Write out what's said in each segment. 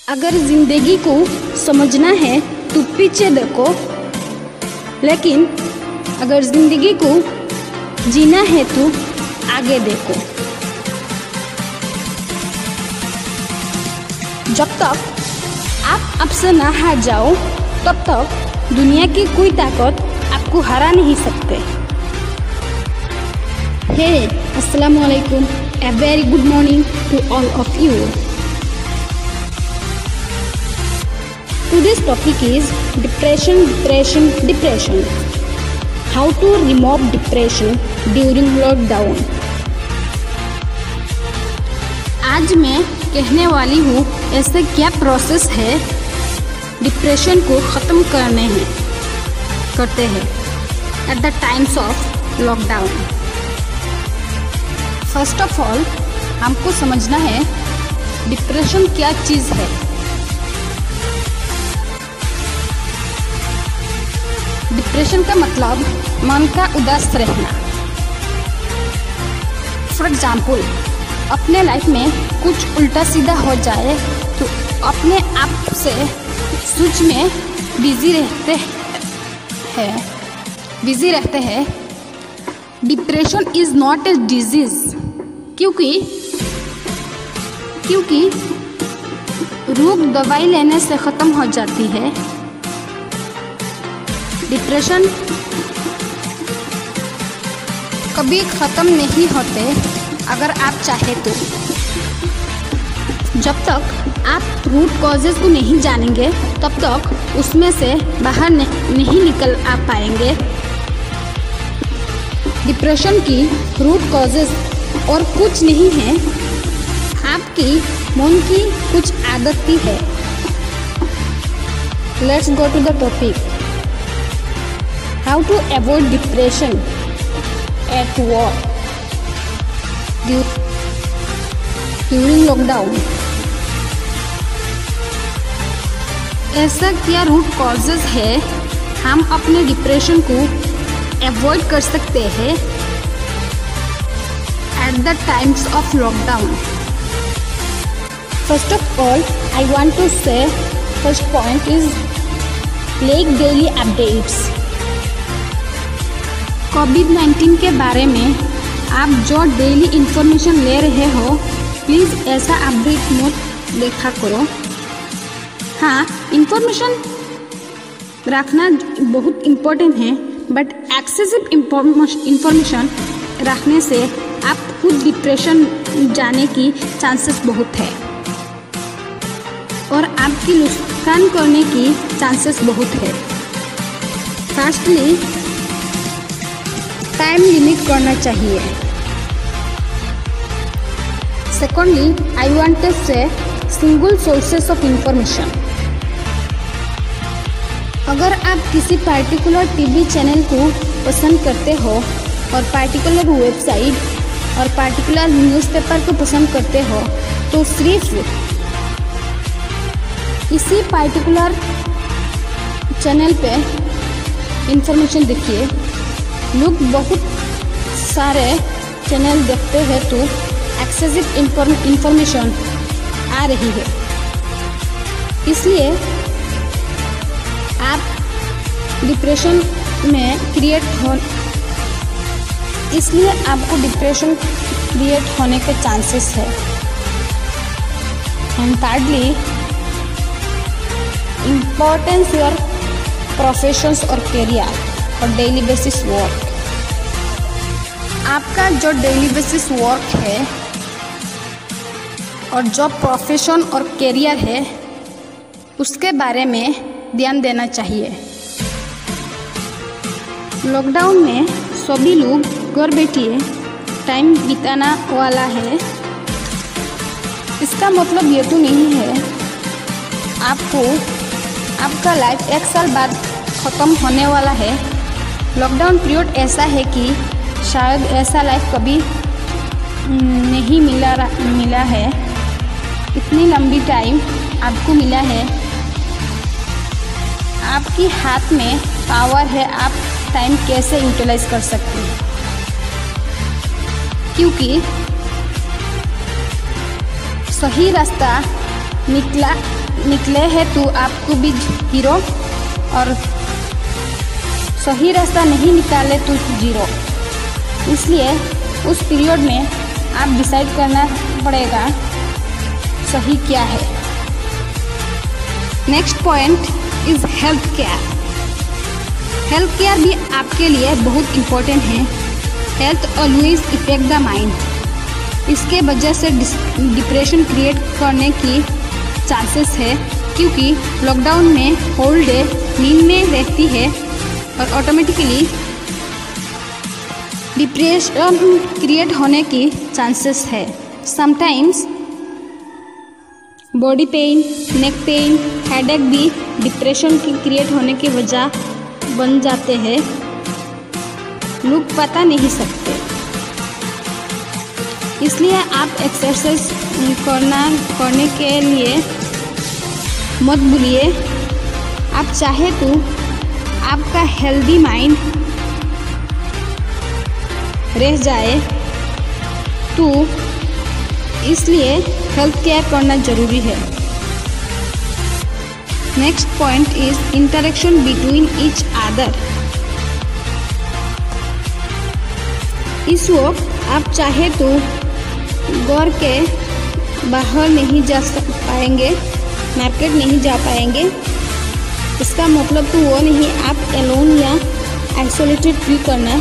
अगर जिंदगी को समझना है तो पीछे देखो, लेकिन अगर जिंदगी को जीना है तो आगे देखो। जब तक आप आपसे ना हार जाओ तब तक दुनिया की कोई ताकत आपको हरा नहीं सकते। हे अस्सलाम वालेकुम, a very good morning to all of you. Today's topic is depression. How to remove depression during lockdown. आज मैं कहने वाली हूँ ऐसे क्या प्रोसेस है डिप्रेशन को ख़त्म करते हैं at the times of lockdown. First of all हमको समझना है डिप्रेशन क्या चीज़ है। डिप्रेशन का मतलब मन का उदास रहना। फॉर एग्जाम्पल, अपने लाइफ में कुछ उल्टा सीधा हो जाए तो अपने आप से सोच में बिजी रहते हैं। Depression is not a disease, क्योंकि रोग दवाई लेने से ख़त्म हो जाती है। डिप्रेशन कभी ख़त्म नहीं होते अगर आप चाहे तो। जब तक आप रूट कॉजेज़ को नहीं जानेंगे तब तक उसमें से बाहर नहीं निकल आ पाएंगे। डिप्रेशन की रूट कॉजेज़ और कुछ नहीं है, आपकी मन की कुछ आदत ही है। Let's go to the topic. How to avoid depression at work during lockdown. ऐसा क्या रूट कॉजेज है हम अपने डिप्रेशन को अवॉइड कर सकते हैं at the times of lockdown. First of all I want to say first point is take daily updates. कोविड-19 के बारे में आप जो डेली इंफॉर्मेशन ले रहे हो प्लीज़ ऐसा अपडेट मत देखा करो। हाँ, इंफॉर्मेशन रखना बहुत इम्पोर्टेंट है, बट एक्सेसिव इंफॉर्मेशन रखने से आप खुद डिप्रेशन जाने की चांसेस बहुत है और आपकी नुकसान करने की चांसेस बहुत है। फर्स्टली, टाइम लिमिट करना चाहिए। सेकेंडली, आई वांट टू से सिंगल सोर्सेस ऑफ इंफॉर्मेशन। अगर आप किसी पार्टिकुलर टीवी चैनल को पसंद करते हो और पार्टिकुलर वेबसाइट और पार्टिकुलर न्यूज़पेपर को पसंद करते हो तो सिर्फ इसी पार्टिकुलर चैनल पे इंफॉर्मेशन देखिए। लोग बहुत सारे चैनल देखते हैं तो एक्सेसिव इंफॉर्मेशन आ रही है, इसलिए आप डिप्रेशन में इसलिए आपको डिप्रेशन क्रिएट होने के चांसेस है। And thirdly, importance your professions और करियर और डेली बेसिस वर्क। आपका जो डेली बेसिस वर्क है और जो प्रोफेशन और करियर है उसके बारे में ध्यान देना चाहिए। लॉकडाउन में सभी लोग घर बैठे टाइम बिताना वाला है। इसका मतलब ये तो नहीं है आपका लाइफ एक साल बाद ख़त्म होने वाला है। लॉकडाउन पीरियड ऐसा है कि शायद ऐसा लाइफ कभी नहीं मिला है। इतनी लंबी टाइम आपको मिला है। आपके हाथ में पावर है, आप टाइम कैसे यूटिलाइज कर सकते हैं, क्योंकि सही रास्ता निकला निकले हैं तो आपको भी हीरो, और सही रास्ता नहीं निकाले तो जीरो। इसलिए उस पीरियड में आप डिसाइड करना पड़ेगा सही क्या है। Next point is health care. Health care भी आपके लिए बहुत इम्पोर्टेंट है। Health always effect the mind. इसके वजह से डिप्रेशन क्रिएट करने की चांसेस है, क्योंकि लॉकडाउन में होल डे नींद में रहती है और ऑटोमेटिकली डिप्रेशन क्रिएट होने की चांसेस है। Sometimes body pain, neck pain, headache भी डिप्रेशन की क्रिएट होने की वजह बन जाते हैं, लोग पता नहीं सकते। इसलिए आप एक्सरसाइज करने के लिए मत भूलिए। आप चाहे तो आपका हेल्दी माइंड रह जाए, तो इसलिए हेल्थ केयर करना जरूरी है। Next point is interaction between each other. इस वक्त आप चाहे तो घर के बाहर नहीं जा पाएंगे, मार्केट नहीं जा पाएंगे। इसका मतलब तो वो नहीं आप एलोन या आइसोलेटेड फील करना।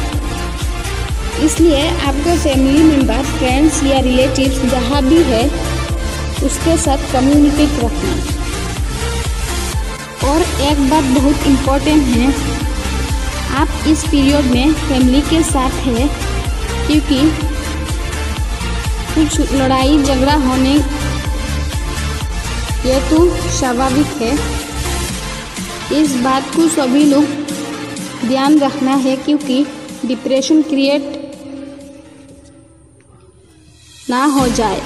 इसलिए आपके फैमिली मेम्बर, फ्रेंड्स या रिलेटिव्स जहाँ भी है उसके साथ कम्युनिकेट रखना। और एक बात बहुत इम्पोर्टेंट है, आप इस पीरियड में फैमिली के साथ है, क्योंकि कुछ लड़ाई झगड़ा होने ये तो स्वाभाविक है। इस बात को सभी लोग ध्यान रखना है, क्योंकि डिप्रेशन क्रिएट ना हो जाए।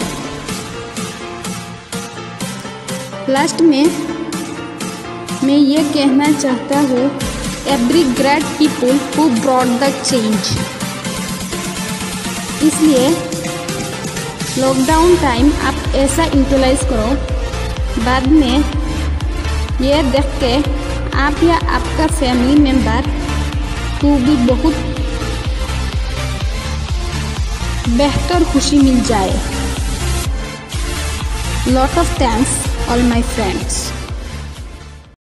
लास्ट में मैं ये कहना चाहता हूँ, every great people who brought the change. इसलिए लॉकडाउन टाइम आप ऐसा यूटिलाइज करो, बाद में ये देख के आप या आपका फैमिली मेम्बर को भी बहुत बेहतर खुशी मिल जाए। Lot of thanks all my friends.